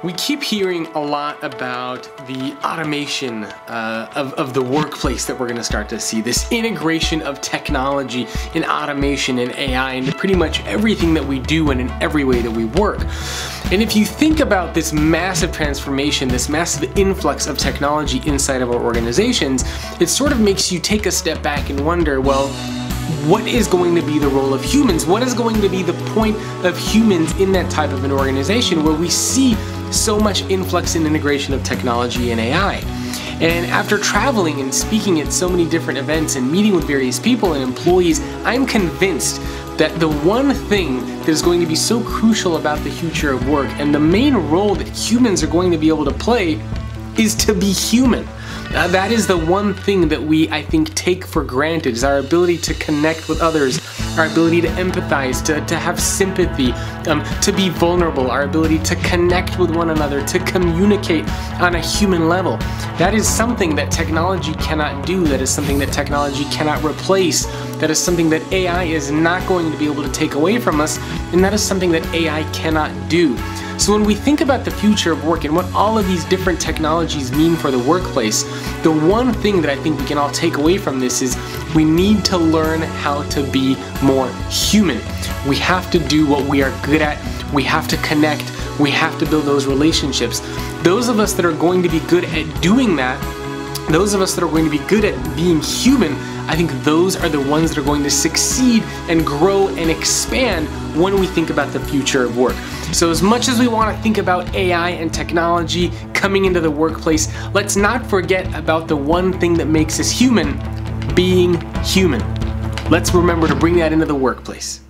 We keep hearing a lot about the automation of the workplace that we're going to start to see, this integration of technology and automation and AI into pretty much everything that we do and in every way that we work. And if you think about this massive transformation, this massive influx of technology inside of our organizations, it sort of makes you take a step back and wonder, well, what is going to be the role of humans? What is going to be the point of humans in that type of an organization where we see so much influx and integration of technology and AI? And after traveling and speaking at so many different events and meeting with various people and employees, I'm convinced that the one thing that is going to be so crucial about the future of work and the main role that humans are going to be able to play is to be human. That is the one thing that we, I think, take for granted, is our ability to connect with others, our ability to empathize, to have sympathy, to be vulnerable, our ability to connect with one another, to communicate on a human level. That is something that technology cannot do. That is something that technology cannot replace. That is something that AI is not going to be able to take away from us, and that is something that AI cannot do. So when we think about the future of work and what all of these different technologies mean for the workplace, the one thing that I think we can all take away from this is we need to learn how to be more human. We have to do what we are good at. We have to connect. We have to build those relationships. Those of us that are going to be good at doing that, those of us that are going to be good at being human, I think those are the ones that are going to succeed and grow and expand when we think about the future of work. So as much as we want to think about AI and technology coming into the workplace, let's not forget about the one thing that makes us human, being human. Let's remember to bring that into the workplace.